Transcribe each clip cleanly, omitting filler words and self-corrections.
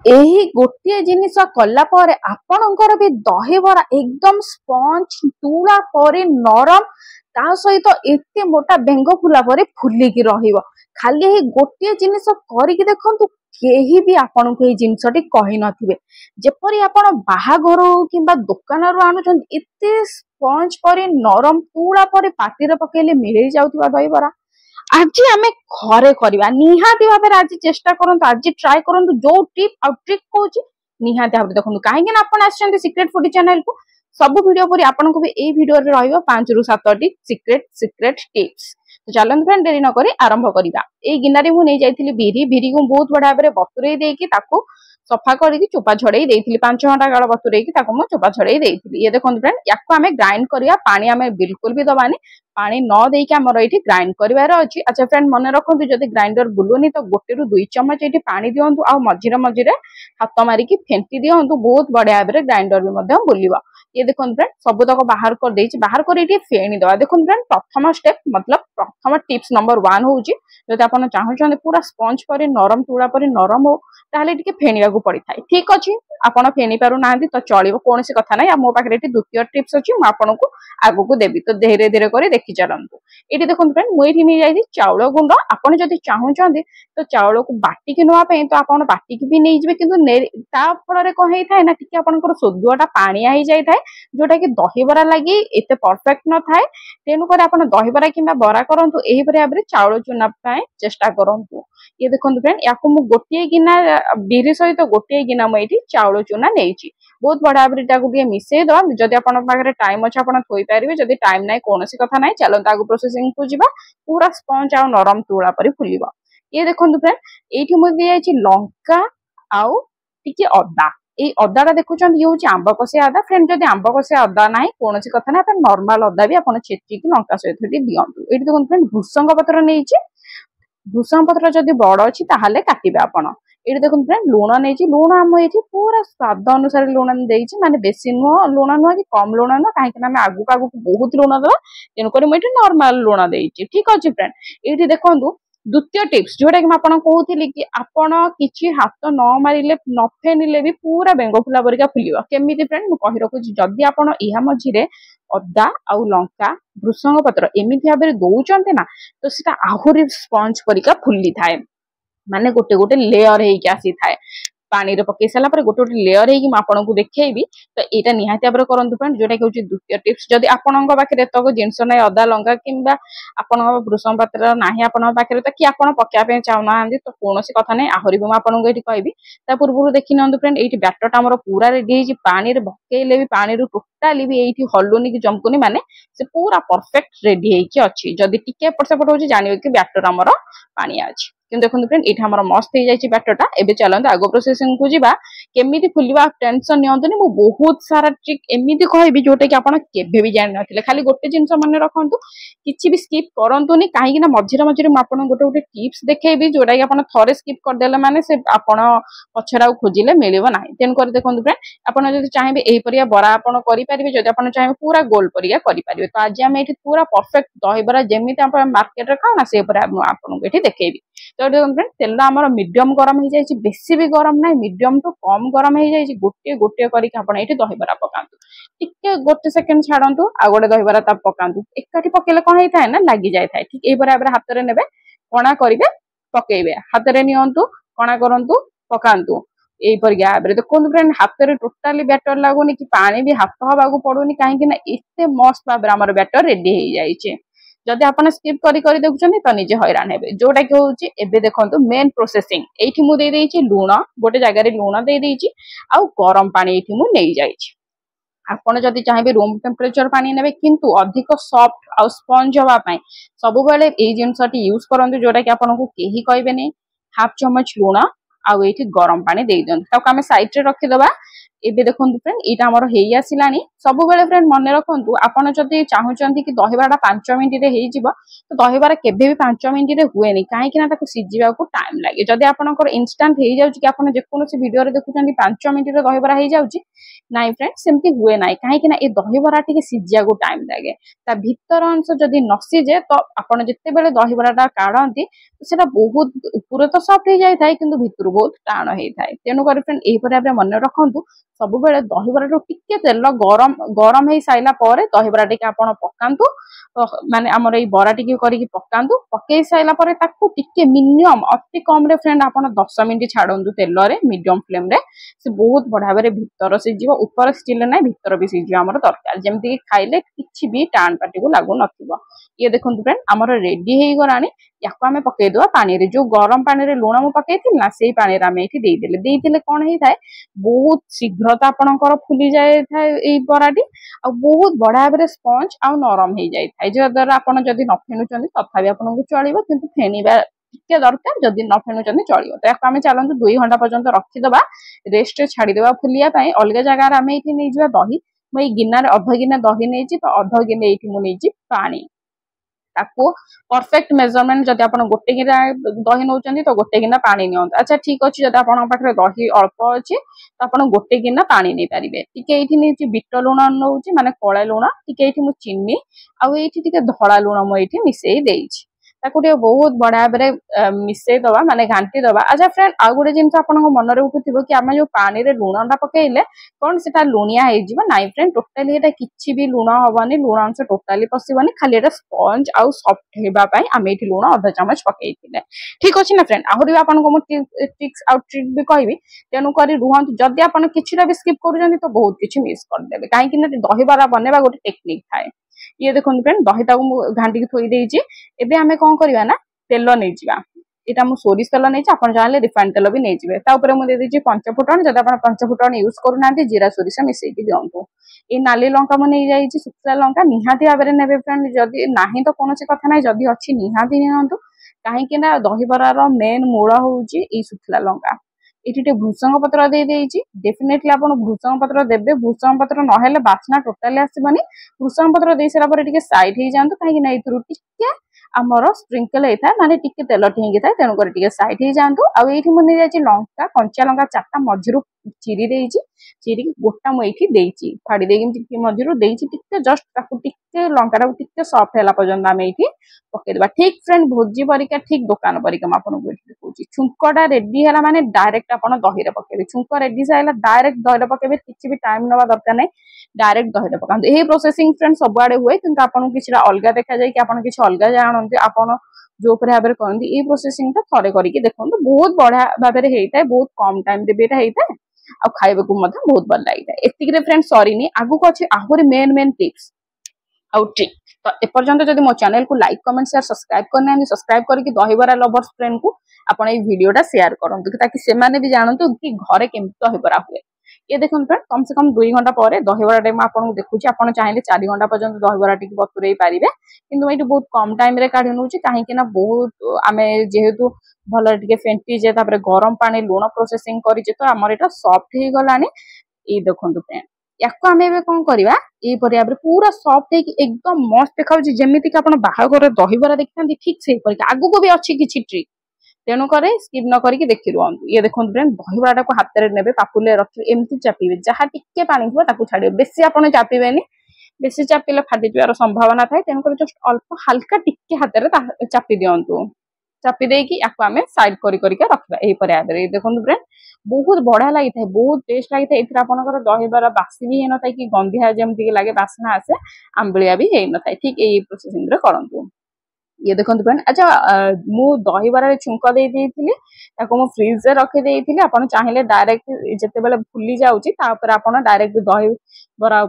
एही गोटे जिनिस कला पर आपणकर भी दहीबरा एकदम स्पंज तुला परे नरम ता सहित एते मोटा बेंग फुला परे फुलिकी रहिबो। खाली एही गोटे जिनिस करिकी देखंतु केही भी आपन को एही जिनिसटी कहि नथिबे। जेपरि आपन बाहाघर किंबा दुकान रो आनुछन एते स्पंज परे नरम तुला परे पाटीरे पकेले मिलै जाउतबा दहीबरा आज आम घरे करवा निहाती भाव आज चेष्टा करूँ आज ट्राए करूँ जो टिप आ ट्रिक कहूँ निहाती भाव देखो कहीं आप सिक्रेट फूडी चैनल को सब वीडियो पर आपन को भी ए वीडियो रे रहिबो 5 रु 7 टी सिक्रेट टिप्स। तो चलନ୍ତୁ फ्रेंड देरी न करी आरंभ करिबा। ए गिनारे मु नै जाइथिली बिरी को बहुत बड़ा भाबरे बतुरै देकी ताको सफा करके चोपा छड़ाई देइथिली 5 घंटा काल बतुरै की ताको मु चोपा छड़ाई देइथिली। ये देखो फ्रेंड याको आमे ग्राइंड करिया पानी आमे बिल्कुल भी दबानी पानी न देकी हमर एठी ग्राइंड करिवार अछि। अच्छा फ्रेंड मने रखंतु जदि ग्राइंडर बुलोनी तो 1 रु 2 चम्मच एठी पानी दियंतु आ मझिरे मझिरे हाथ मारी की फेंटी दियंतु बहुत बढ़िया भाबरे ग्राइंडर भी मध्यम बुलिबा। ये देखो फ्रेंड सब तक बाहर कर देछि बाहर कर एठी फेणी दवा। देखो फ्रेंड प्रथम स्टेप मतलब प्रथम टिप्स नंबर 1 होउची जदि आपन चाहउछन पूरा स्पंज परे नरम तुळा परे नरम हो ताले टिके फेणिया को पड़ी थाए। ठीक अछि आपन फेणी पारु नांदी तो चलिबो कोनोसी कथा नै। मो पाखरे एठी द्वितीय टिप्स अछि मु आपन को आगु को देबी तो धीरे धीरे करी देखि चलंतु। एठी देखो फ्रेंड मु एठी नै जाई चाउल गुंड आपन जदि चाहउछन तो चाउल को बाटी के नवा पे तो आपन बाटी के भी नै जिवे किंतु ता फଳରେ को हेइ थाए ना टिके आपनकर सोदुआटा पानिया हेइ जाई थाए जोटा कि दहीबरा लागि एते परफेक्ट न थाए। तेनु करे आपन दहीबरा किंबा बरा करंतु एही परे आबरे चाउल चुना पाए चेष्टा करंतु। ये देखंतु फ्रेंड याको मु गोटिए गिना बिरी सहित गोटिए गिना म एठी चाउल चुना नेइची बहुत बड़ा आबरे ताको के मिसेइ दो जदि आपन पाखरे टाइम अछि आपन थोई पारिबे जदि टाइम नै कोनोसी कथा नै चलन ताको प्रोसेसिंग को जिबा पूरा स्पंज आ नरम तुळा परि फुलिबा। ये देखंतु फ्रेंड एठी मु दियाची लंका आउ टिके अदा ए अदाटा देखुछन ये होची आंबा कसिया अदा। फ्रेंड जदि आंबा कसिया अदा नाही कोनोसी कथा नै अपन नॉर्मल अदा भी अपन छेची की लंका सहित दियंतु। एठी देखंतु फ्रेंड भुसंग पत्र नेइची भुसंग पत्र जदि बड़ अछि ताहाले काटिबे आपण। एठी देखंतु फ्रेंड लूण नेइची लूण हम एठी पूरा स्वाद अनुसार लूण देइची माने बेसी नो लूण नो कि कम लूण नो काहे कि ना आगु आगु बहुत लूण दवा तेनु करी म एठी नॉर्मल लूण देइची। ठीक अछि फ्रेंड एठी देखंतु द्वितीय टिप्स जोटा कि मैं आपन कहूथिली कि आपन किछि हाथ न मारिले न फेनिले भी पूरा बेंग फुला परिका फुलिबा। केमिति फ्रेंड मु कहि रखुची जदि आपन इहा मझिरे अदा आउ लंका भृसंग पत्र एमिति भाबरे दउचंते ना तो सेटा आहुरी स्पंज परिका फुली थाए माने गोटे गोटे लेयर हेइ के आसी थाए पानी रे पके सला पर गोटे गोटे लेयर हेइ कि म आपन को देखेइबी। तो एटा निहाती आबरे करंतु फ्रेंड जोटा कि होची द्वितीय टिप्स। जदि आपनक पाखरे तको जिंस नै अदा लंका किंबा आपनक भृसंग पत्र नाही आपनक पाखरे त कि आपन पक्या पे चाउ ना आंदी तो कोनोसी कथा नै आहुरी भी म आपन को एठी कहबी। ता पूर्वरु देखि नंदु फ्रेंड एठी बैटरटा हमर पूरा रेडी हेइ पानी रे बकेइले भी पानी रु टोटली भी एठी हल्लुनी कि जमकुनी माने से पूरा परफेक्ट रेडी हेइ कि अछि। जदि टिके पट सेपट होची जानिबे कि बैटर हमर पानिया अछि किंतु देखंतु फ्रेंड एठी हमर मस्त हेइ जाइची बैटरटा। एबे चलंतु आगो प्रोसेसिंग को जिबा केमिति फुलिबा टेंशन नियंतुनी मु बहुत सारा ट्रिक एमिति कहबी जोटा कि आपन केबे भी जानि नथिले। खाली गोटे जिंस माने रखंतु किछि भी स्किप करंतुनी काहे कि ना मझिरे मझिरे म आपन गोटे गोटे टिप्स देखेबी जोटा कि आपन थरे स्किप कर देले माने से आपन पछराउ खोजिले मिलिबो नाही। तेन कर देखंतु फ्रेंड आपन जदि चाहेबे एही परिया बरा आपन करि परिबे जदि आपन चाहेबे पूरा गोल परिया करि परिबे। तो आज हम एठी पूरा परफेक्ट दहीबरा जेमिति आपन मार्केट रे खाउ ना से परिया आपन को एठी देखेबी। तो देखो फ्रेंड तेल हमर मीडियम गरम हो जाइछि बेसी भी गरम नाही मीडियम टू कम गरम हो जाइछि गोटे गोटे करी आपण एठी दहीबरा पकांतु टिके गोटे सेकंड छाडंतु आ गोटे दहीबरा ता पकांतु एकाठी पकेले कोन हेइ थाए ना लागि जाय थाए। ठीक एई बराबर हाथ रे नेबे कोणा करिवे पकेइबे हाथ रे नियंतु कोणा करंतु पकांतु एई पर गैबरे देखो फ्रेंड हाथ रे टोटली बैटर लागोनी कि पानी भी हाथ हवा को पडोनी काहे कि ना एते मस्त भाबरे हमर बैटर रेडी हेइ जाइछि। जदि आपन स्किप करी करी देखुछन त निजे हैरान हेबे जोटा कि होउची। एबे देखंतु मेन प्रोसेसिंग एठी मु दे देइछि लूण गोटे जगह रे लूण दे देइछि आ गरम पानी एठी मु नै जाइछि। आपन जदि चाहेबे रूम टेम्परेचर पानी नेबे किंतु अधिक सॉफ्ट आ स्पंज होबा पई सब बेले एई जिंसटी यूज करंतु जोटा कि आपन को केही कहबे नै। हाफ चम्मच लूण आ एठी गरम पानी दे दियंतु ताको हम साइड रे रखि दबा। एबे देखंतु फ्रेंड एटा हमर हेइ आसिलानी सब बेले फ्रेंड मने रखंतु आपन जदि चाहुचंती कि दहीबराटा 5 मिनिट रे हेइ जिवो तो दहीबरा केबे भी 5 मिनिट रे हुएनी काहे कि ना ताको सिजिबा को टाइम लागे। जदि आपनकर इंस्टेंट हेइ जाउची कि आपन जे कोनोसी वीडियो रे देखुचंती 5 मिनिट रे दहीबरा हेइ जाउची नाइ फ्रेंड सेमती हुए नाइ काहे कि ना ए दहीबरा टिके सिजिया को टाइम लागे ता भीतर अंश जदि नसी जे तो आपन जत्ते बेले दहीबराटा काढंती सेटा बहुत ऊपर तो सॉफ्ट हेइ जाय थाए किंतु भीतर बहुत टाण होता है तेणुकर फ्रेंड यही भाव में मन रखु सब बेले दहीबरा टिके तेल गरम गरम हो सारा पर दहीबरा टी आप पकातु माने आमर ये बरा टी करके पकातु पकई सारा टिके मिनिमम अति कम रे फ्रेंड आप 10 मिनिट छाड़ू तेल मीडियम फ्लेम रे से बहुत बढ़िया भाव भितर सीझ ऊपर सिझिले ना भितर भी सीझ आम दरकार जमीक खाइले किसी भी टाण पाटी को लगू न ये देखो फ्रेंड आमर रेडी हो गलानी या आम पकईदे पानी रे जो गरम पानी रे लुण मु पकई ना से पानी आम ये कौन होता है बहुत शीघ्र तो आपणकर फुली जाए बराटी आ बहुत बढ़िया भाव स्पंज आ नरम हो जाए जद्वारा आपड़ जदि न फेणुच्च तथापि आपको चलो कि फेणवा टिके दरकार जदि न फेणुच्च चलो तो आम चलते 2 घंटा पर्यंत रखीदे रेस्ट छाड़ीदे फुलिया अलग जगार आम ये नहीं दही मुझे गिनार अध गिना दही नहीं तो अध गिने ये पानी ताको परफेक्ट मेजरमेंट जब आप गोटे गिना दही नौ तो गोटे गिना पानी नि अच्छा ठीक अच्छे जब आप दही अल्प अच्छे तो आप गोटे गिना पानी नहीं पारे टी बीट लुण नौ माने कला लुण टी चीनी आईटी धड़ा लुण मुझे मिसई देछि ताको बहुत बढ़िया भाव मिसई दवा माने घाटी दवा अच्छा फ्रेंड आउ गोटे जिन आप मन में उठुव कि आम जो पानी रे लुणटा पकईले कौन से लुणिया हो नाई फ्रेंड टोटाली ये किसी भी लुण हबनी लुण अंश टोटाली पशबनी खाली स्पंज आउ सफ्ट होगापाई आम ये लुण अध चामच पकई ठीक अच्छे ना फ्रेंड आहरी आपको ट्रिक्स आउ ट्रिक भी कहबी तेणुक रुहतु जदि आप किसी भी स्किप कर तो बहुत किसी मिस करदे कहीं दहीबरा बनवा गोटे टेक्निक थाए ये देखो फ्रेंड दहीटा घाटी थोई देछि एबे आमे कौन करवा ना तेल नहीं जावा यहाँ मुझे सोरिष तेल नहीं आप चाहिए रिफाइंड तेल भी नहीं मुझे दे पंचफुटन जब आप पंचफुटन यूज करना जीरा सोरिष मिसेकी दिंतु ये नाली लंका मुझे शुखला लंका निहाती भाव में ने फ्रेंड जदि ना तो कौन कथा ना जदि अच्छी निहाती नियंतु कहीं दहीबरार मेन मूल हूँ शुखला लंका ये भृषंग पत्र डेफिनेटली आप भृषंग पत्र देवे भृषंग पत्र ना बास्ना टोटाली आसबनी भृषंग पत्र दे सारा सैड हो जातु कहीं आमर स्प्रिंकल होता है माने टिके तेल ठेंगी था तेणुक सैड हो जातु आई मुझे लंका कंचा लंका 4टा मझिरू चिरी देछि चिरी गोटा मुझे फाड़ी देकी मझिरू टिके जस्ट टिके लंका टिके सफ्ट है पर्यंत आम ये पकईदे ठीक फ्रेंड भोजी परिका ठीक दुकान परिका आपको देखा छुंकटा रेडी है माने डायरेक्ट आप दही रे पकेबे छुंक रेडी सारा डायरेक्ट दही पकेबे किसी भी टाइम नवा दरकार नहीं डायरेक्ट दही रे पकाते यही प्रोसेसिंग फ्रेंड सबुआड़े हुए कि आपको किसी अलग देखा जाए कि आप किसी अलग जानते आप जो भाव में कहते ये प्रोसेसिंग थे करके देखो बहुत बढ़िया भाव में होता है बहुत कम टाइम रे भी होता है आ खाइबा को बहुत भल लगी था एतिक फ्रेंड सरीनी आगुक अच्छे आहरी मेन मेन टिप्स आउ ट्रिक तो एपर्यंत जब मो चैनल को लाइक कमेंट शेयर सब्सक्राइब करना सब्सक्राइब करके दहीबरा लवर्स फ्रेंड को आपण ये वीडियोटा शेयर करूँ ताकि से भी जानतु कि घरे केमती दहीबरा हुए ये देखो फ्रेंड कम से कम 2 घंटा पर दहीबरा आपको देखुची आप चाहिए 4 घंटा पर्यंत दहीबरा टी बतुरई पारे कि ये बहुत कम टाइम रे काढ़ी नौ कहीं बहुत आम जेहेतु भल टे फेंटीजे गरम पानी लुण प्रोसेसिंग करें तो आमर यहाँ सफ्ट हो गलानी ये देखो फ्रेंड या आम कौन करवा ये पूरा सफ्ट एकदम मस्त देखा जमीक आप बाहागर दहीबरा देखता ठीक से आगू को भी अच्छी किसी ट्रिक तेणुक स्किप न करके देखी रुहतु ये देखो फ्रेंड दहीबरा को हाथ में ने पापुले रखिए एमती चापिबे जहाँ टिके पानी थो छाड़े बेसी आप चापिबेनी बेसी चापिले फाटी जावार संभावना थाए तेणुक जस्ट अल्प हल्का टिके हाथ में चापी दिंतु चापी देकी आम साइड करके रखा यही देखो फ्रेंड बहुत बढ़िया लगी था बहुत टेस्ट लगी था आपंकर दहीबरा बासी भी होना था कि गंधिया जमी लगे बास्ना आसे आंबिया भी होना था ठीक यही प्रोसेसिंग करूँ ये देखो फ्रेंड अच्छा मु दहीबरा छुंक दे फ्रिज रे रखी देती आप चाहिए डायरेक्ट जिते बेले फुली जाऊँगी आप डायरेक्ट दहीबरा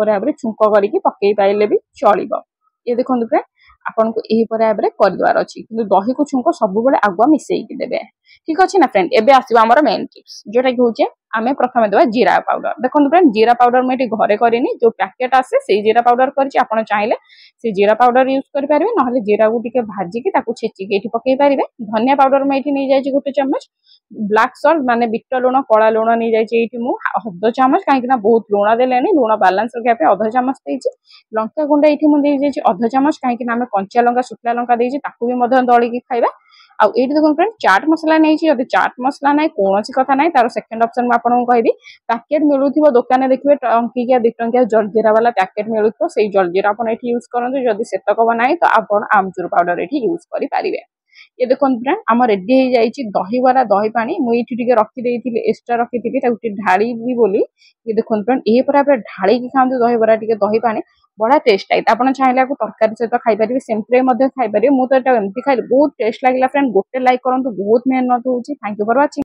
भाव छुंक करके पकई पाइले भी चलो ये देखो फ्रेंड आपन को यही भाव में करदार अच्छी कि दही को छुंक सब आगुआ मिसेकी देवे ठीक अच्छे ना फ्रेंड एबे आसीबा हमर मेन टिप्स जोटा कि होचे आमे प्रथमे देबा जीरा पाउडर देखो फ्रेंड जीरा पाउडर मैं घरे करेनी जो पैकेट आसे से जीरा पाउडर करछि आपण चाहिले से जीरा पाउडर यूज कर पारिबे नहले जीरा को टिके भाजी के ताकू छेची के एठी पकई पारिबे धनिया पाउडर मैं एठी नै जाय छि गोटे चम्मच ब्लैक सॉल्ट माने बिट लुण कला लुण नै जाय छि एठी मु अध चम्मच काहे कि ना बहुत लुण देलेनी लुण बैलेंस रखिया पे अध चम्मच देछि लंका गुंडा एठी मु दे जाय छि अध चम्मच काहे कि ना हमें कंचा लंका शुक्ला लंका दे छि ताकू भी मधन दळी की खाइबा आ एठी देखो फ्रेंड चाट मसला नै छि यदि चाट मसला नै कोनोसी कथा नै तार सेकंड ऑप्शन में आपन को कहबी पैकेट मिलुथिबो दुकान देखिबे टंकिया 2 टंकिया जलजीरा वाला पैकेट मिलुथो सेही जलजीरा आपन एठी यूज करंतु जदि सेतक बनाई तो आपन आमचूर पाउडर एठी यूज करि पारिबे ये देखो फ्रेंड आम रेडी हो जाइए दहीबरा दही पानी मुझे रखी एक्सट्रा रखी ढाड़ी बोली ये देखो फ्रेंड ये पूरा ढाड़ी खाते दहीबरा दही पानी बड़ा टेस्ट लगे आप चाहिए तरकारी सहित खाईपारे सेमती खाईपारे मुझे एमती खाई बहुत टेस्ट लगे फ्रेंड गोटे लाइक करूँ बहुत मेहनत होती थैंक यू फॉर वाचिंग।